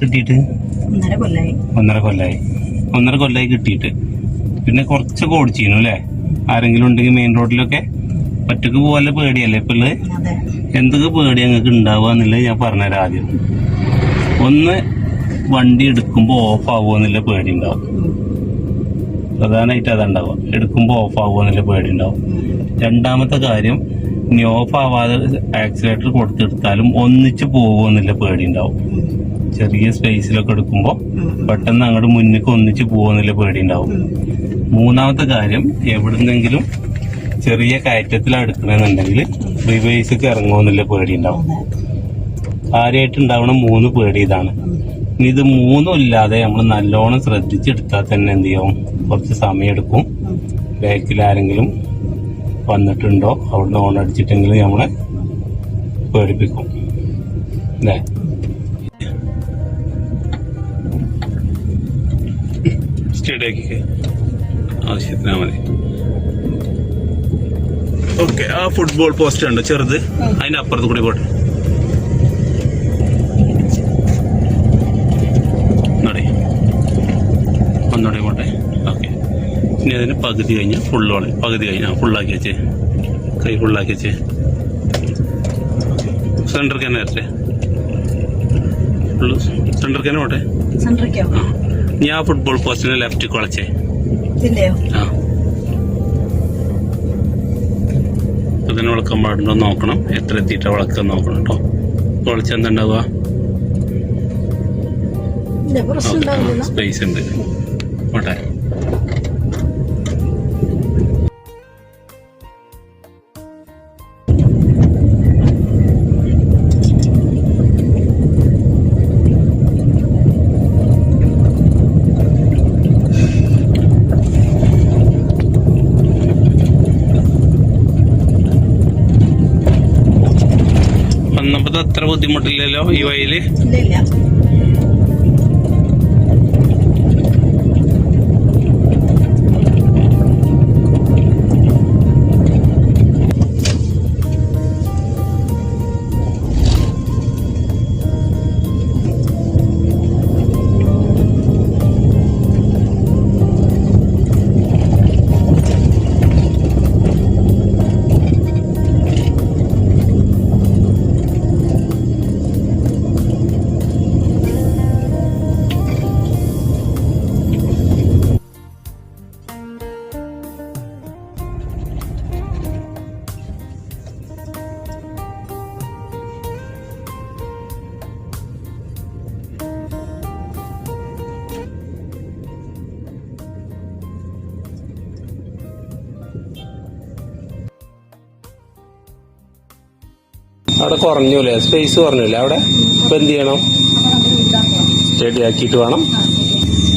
കിട്ടിയിട്ട്? 1.5 കൊല്ലായി കിട്ടിയിട്ട്. പിന്നെ കുറച്ചൊക്കെ ഓടിച്ചിരുന്നു അല്ലേ? ആരെങ്കിലും ഉണ്ടെങ്കിൽ മെയിൻ റോഡിലൊക്കെ ഒറ്റക്ക് പോകാനുള്ള പേടിയല്ലേ ഇപ്പൊ ഉള്ളത്? എന്തൊക്കെ പേടി ഞങ്ങൾക്ക് ഉണ്ടാവുക എന്നുള്ളത് ഞാൻ പറഞ്ഞുതരാം. ആദ്യം ഒന്ന്, വണ്ടി എടുക്കുമ്പോൾ ഓഫ് ആവുക എന്നുള്ള പേടി ഉണ്ടാവും. പ്രധാനമായിട്ട് അതുണ്ടാവുക, എടുക്കുമ്പോൾ ഓഫ് ആവുക എന്നുള്ള പേടി ഉണ്ടാവും. രണ്ടാമത്തെ കാര്യം, ഇനി ഓഫ് ആവാതെ ആക്സിലേറ്റർ കൊടുത്തെടുത്താലും ഒന്നിച്ച് പോകുമോ എന്നുള്ള പേടി ഉണ്ടാവും. ചെറിയ സ്പേസിലൊക്കെ എടുക്കുമ്പോൾ പെട്ടെന്ന് അങ്ങോട്ട് മുന്നിലേക്ക് ഒന്നിച്ച് പോകുമെന്നുള്ള പേടി ഉണ്ടാവും. മൂന്നാമത്തെ കാര്യം, എവിടുന്നെങ്കിലും ചെറിയ കയറ്റത്തിലാണ് എടുക്കണമെന്നുണ്ടെങ്കിൽ റിവേഴ്സൊക്കെ ഇറങ്ങുമെന്നുള്ള പേടി ഉണ്ടാവും. കാര്യമായിട്ട് ഉണ്ടാവണ 3 പേടി ഇതാണ്. ഇനി ഇത് 3 ഇല്ലാതെ നമ്മൾ നല്ലോണം ശ്രദ്ധിച്ചെടുത്താൽ തന്നെ എന്ത് ചെയ്യും, കുറച്ച് സമയം എടുക്കും. ബാക്കിൽ ആരെങ്കിലും വന്നിട്ടുണ്ടോ അവിടുന്ന് ഓൺ അടിച്ചിട്ടെങ്കിലും നമ്മളെ പേടിപ്പിക്കും അല്ലേ? സ്റ്റേഡിയാക്കി ആവശ്യത്തിനാ മതി. ഓക്കെ, ആ ഫുട്ബോൾ പോസ്റ്റ് ഉണ്ട് ചെറുത്, അതിന്റെ അപ്പുറത്ത് കൂടി പോട്ടെ. ഒന്നോടെ പോട്ടെ. ഓക്കെ, ഇനി അതിന് പകുതി കഴിഞ്ഞാൽ പകുതി കഴിഞ്ഞാൽ ഫുള്ളാക്കി വെച്ചേ, കൈ ഫുള്ളാക്കി വെച്ചേ. സെന്റർക്ക് തന്നെ വരട്ടെ, സെന്റർക്ക് തന്നെ പോട്ടെ. ഞാൻ ഫുട്ബോൾ പോസ്റ്റിന് ലെഫ്റ്റ് കുളച്ചേ. ആ, ഇതിന് വിളക്കാൻ പാടുണ്ടോ നോക്കണം, എത്ര എത്തിയിട്ടാ വിളക്കാൻ നോക്കണം കേട്ടോ. കുളച്ചെന്തുണ്ടാവുക, സ്പേസ് ഉണ്ട് പോട്ടെ. വന്നപ്പോ അത്ര ബുദ്ധിമുട്ടില്ലല്ലോ ഈ വഴിയില്. അവിടെ കുറഞ്ഞൂലേ, സ്പേസ് കുറഞ്ഞൂലേ അവിടെ? ഇപ്പൊ എന്ത് ചെയ്യണം, സ്റ്റഡി ആക്കിയിട്ട് വേണം.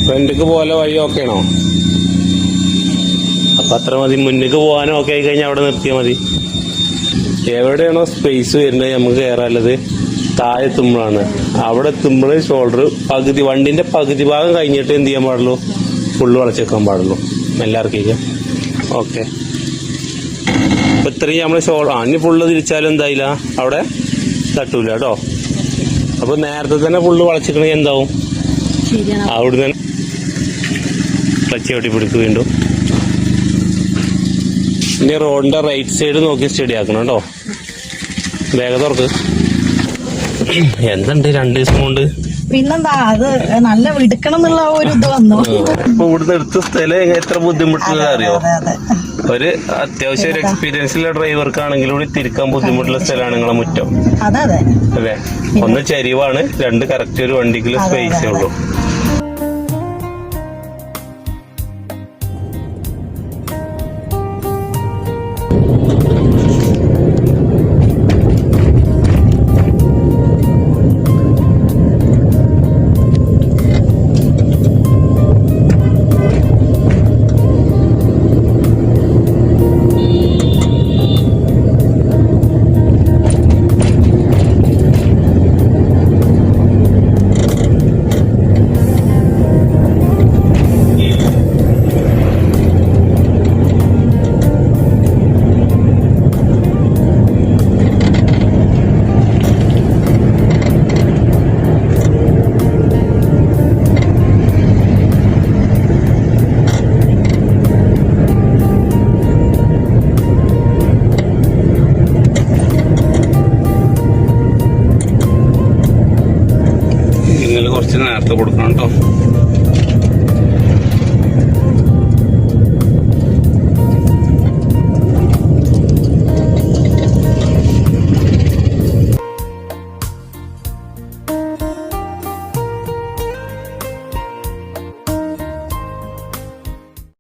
ഫ്രണ്ടിക്ക് പോലെ വഴി ഓക്കെ ആണോ? അപ്പൊ അത്ര മതി. മുന്നിക്ക് പോകാനും ഓക്കെ ആയി കഴിഞ്ഞാൽ അവിടെ നിർത്തിയാൽ മതി. എവിടെയാണോ സ്പേസ് വരുന്നത് നമുക്ക് കയറാനുള്ളത് താഴെ എത്തുമ്പോഴാണ്. അവിടെ എത്തുമ്പോൾ ഷോൾഡർ പകുതി, വണ്ടിന്റെ പകുതി ഭാഗം കഴിഞ്ഞിട്ട് എന്ത് ചെയ്യാൻ പാടുള്ളൂ, ഫുള്ള് വളച്ചേക്കാൻ പാടുള്ളൂ. എല്ലാവർക്കും ഓക്കെ. അപ്പൊ ഇത്രയും നമ്മള് ഇനി ഫുള്ള് തിരിച്ചാലും എന്തായില്ല, അവിടെ തട്ടൂല കേട്ടോ. അപ്പൊ നേരത്തെ തന്നെ ഫുള്ള് വളച്ചിക്കണെങ്കിൽ എന്താവും, അവിടെ തന്നെ ക്ലച്ച് ചവിട്ടി പിടിക്കും വീണ്ടും. ഇനി റോഡിന്റെ റൈറ്റ് സൈഡ് നോക്കി സ്റ്റഡി ആക്കണം കേട്ടോ. വേഗം തുറക്ക്. എന്തുണ്ട് 2 ദിവസം കൊണ്ട്? പിന്നെന്താ, അത് നല്ല വിടുക്കണം എന്നുള്ള ഒരു ഇത് വന്നു. ഇപ്പൊ ഇവിടുന്ന് എടുത്ത സ്ഥലം എത്ര ബുദ്ധിമുട്ടുള്ള അറിയോ? ഒരു അത്യാവശ്യം ഒരു എക്സ്പീരിയൻസുള്ള ഡ്രൈവർക്കാണെങ്കിലും കൂടി തിരിക്കാൻ ബുദ്ധിമുട്ടുള്ള സ്ഥലമാണ് നിങ്ങളെ മുറ്റം അല്ലേ? ഒന്ന് ചരിവാണ്, 2 കറക്റ്റ് ഒരു വണ്ടിക്കുള്ള സ്പേസേ ഉള്ളൂ. ഇച്ചിരി നേരത്തെ കൊടുക്കണം കേട്ടോ.